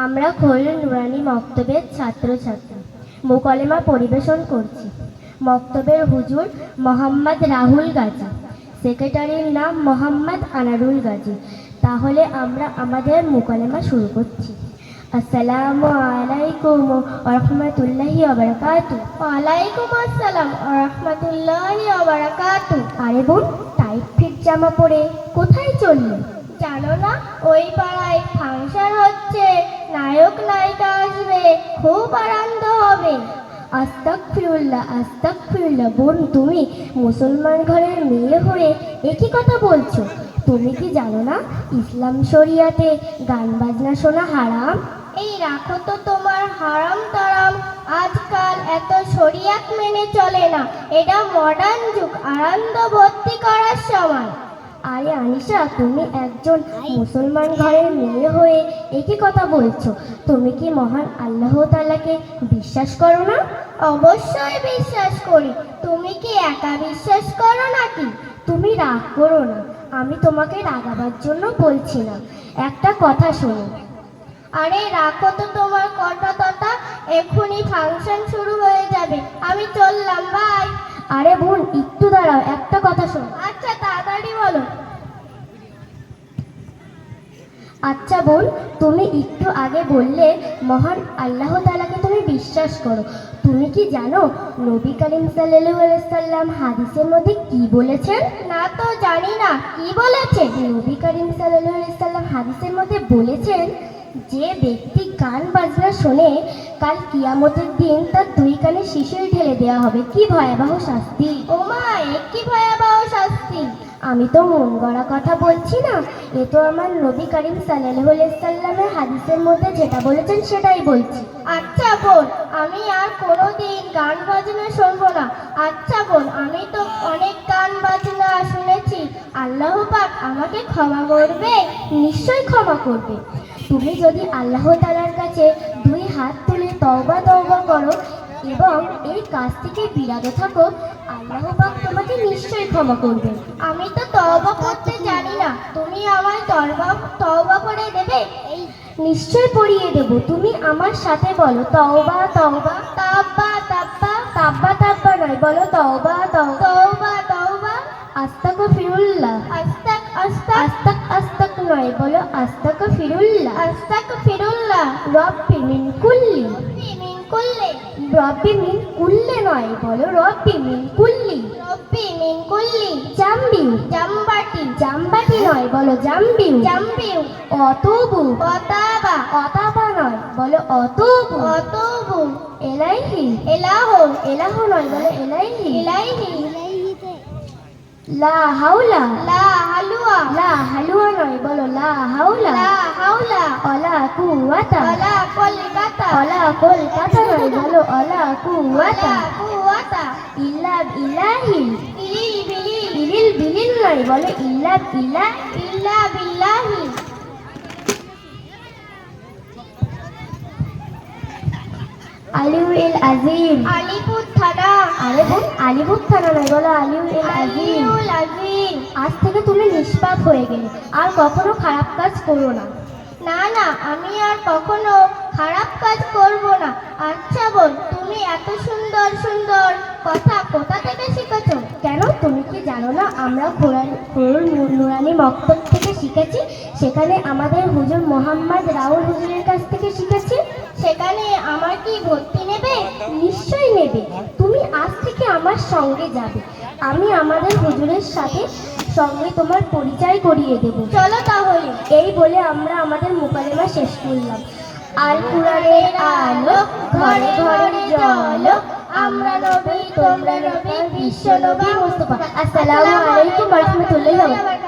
আমরা খোরুল নুরানি মক্তবের ছাত্রছাত্রী মোকালেমা পরিবেশন করছি। মক্তবের হুজুর মোহাম্মদ রাহুল গাজী, সেক্রেটারির নাম মোহাম্মদ আনারুল গাজী। তাহলে আমরা আমাদের মোকালেমা শুরু করছি। আসসালামু আলাইকুম ওয়া রাহমাতুল্লাহি ওয়া বারাকাতুহু। ওয়ালাইকুম আসসালাম ওয়া রাহমাতুল্লাহি ওয়া বারাকাতুহু। আরে বোন, টাইট ফিট জামা পরে কোথায় চললে? জানো না, ওই পাড়ায় ফাংশন হচ্ছে, নায়ক নায়িকা আসবে, খুব আনন্দ হবে। আস্তাগফিরুল্লাহ আস্তাগফিরুল্লাহ। বোন, তুমি মুসলমান ঘরের মেয়ে হয়ে একই কথা বলছো? তুমি কি জানো না ইসলাম শরিয়াতে গান বাজনা শোনা হারাম? এই রাখো তো তোমার হারাম তারাম। আজকাল এত শরিয়াত মেনে চলে না, এটা মডার্ন যুগ, আনন্দ ভর্তি করার সময়। আরে আনিশা, তুমি একজন মুসলমান ঘরের মেয়ে হয়ে একই কথা বলছো? তুমি কি মহান আল্লাহ তাআলাকে বিশ্বাস করো না? অবশ্যই বিশ্বাস করি। তুমি কি একা বিশ্বাস করো নাকি? তুমি রাগ করো না, আমি তোমাকে রাগাবার জন্য বলছি না। একটা কথা শোনো। আরে রাখো তো তোমার কথা, এক্ষুনি ফাংশন শুরু হয়ে যাবে, আমি চললাম, বাই। আরে বোন, একটু দাঁড়াও, একটা কথা শোনো। আচ্ছা, তাড়াতাড়ি বলো। আচ্ছা বোন, তুমি একটু আগে বললে মহান আল্লাহ তাআলাকে তুমি বিশ্বাস করো। তুমি কি জানো নবী করিম সাল্লাল্লাহু আলাইহি সাল্লাম হাদিসের মধ্যে কি বলেছেন? না তো, জানি না, কি বলেছে? নবী করিম সাল্লাল্লাহু আলাইহি সাল্লাম হাদিসের মধ্যে বলেছেন, যে ব্যক্তি গান বাজনা শোনে, কাল কিয়ামতের দিন তার দুই কানে শিশির ঢেলে দেওয়া হবে। কি ভয়াবহ শাস্তি! ও মা, কি ভয়াবহ শাস্তি! আমি তো মন গড়া কথা বলছি না, এ তো আমার নবী করিম সাল্লাল্লাহু আলাইহি সাল্লামের হাদিসের মধ্যে যেটা বলেছেন সেটাই বলছি। আচ্ছা বোন, আমি আর কোনোদিন গান বাজনা শুনবো না। আচ্ছা বোন, আমি তো অনেক গান বাজনা শুনেছি, আল্লাহ পাক আমাকে ক্ষমা করবে? নিশ্চয়ই ক্ষমা করবে। তুমি যদি আল্লাহ তাআলার কাছে দুই হাত তুলে তওবা করো এবং এই কাজ থেকে বিরত থাকো, আল্লাহ পাক তোমাকে নিশ্চয়ই ক্ষমা করবে। আমি তো তওবা করতে জানি না, তুমি আমায় তওবা করে দেবে? নিশ্চয় পড়িয়ে দেব। তুমি আমার সাথে বলো, তওবা তওবা। তাব্বা তাব্বা। তাব্বা তাব্বা নয়, বলো তওবা তওবা তওবা। আস্তাগফিরুল্লাহ। আস্তাক নয়, বলো আস্তাগফিরুল্লাহ। আস্তাগফিরুল্লাহ। রব্বি মিন কুল্লি। মিন কুল্লি। রব্বি মিন কুল্লি নয়, বলো রব্বি মিন কুল্লি। রব্বি মিন কুল্লি। জাম্বিউ। জাম্বাটি নয়, বলো জাম্বিউ। অতুবু। অতাবা নয়, বলো অতুবু। এলাইহি। এলাহ নয়, বলো এলাইহি। লা হাওলা। লা হালুয়া নয়, বলো লা হাওলা। অলা কুওয়াতা। অলা কলকাতা নয়, বলো অলা কুওয়াতা। ইল্লা বিল্লাহি। বিলিল নয়, বলো ইল্লা বিল্লাহি। আলিউল আজিম। আলিপুর থানা। আরে বোন, আলিপুর থানা নয়, বলো আলিউল আজিম। আজ থেকে তুমি নিষ্পাপ হয়ে গেলে, আর কখনো খারাপ কাজ করো না। না, আমি আর কখনো খারাপ কাজ করব না। আচ্ছা বোন, তুমি এত সুন্দর সুন্দর কথা কোথা থেকে শিখেছো? কেন, তুমি কি জানো না আমরা খোরুল নুরানি মক্তব থেকে শিখেছি? সেখানে আমাদের হুজুর মোহাম্মদ রাহুল হুজুরের কাছ থেকে শিখেছি। সেখানে আমার কি ভর্তি নেবে? নিশ্চয়ই নেবে। তুমি আজ থেকে আমার সঙ্গে যাবে, আমি আমাদের হুজুরের সঙ্গে তোমার পরিচয় করিয়ে দেব। চলো তাহলে। এই বলে আমরা আমাদের মোকালেমা শেষ করলাম। আল কুরআনের আলো ঘরে ঘরে জ্বলো, আমরা নবী তোমরা নবী, বিশ্ব নবী মুস্তাফা। আসসালামু আলাইকুম ওয়া রাহমাতুল্লাহি ওয়া বারাকাতুহু।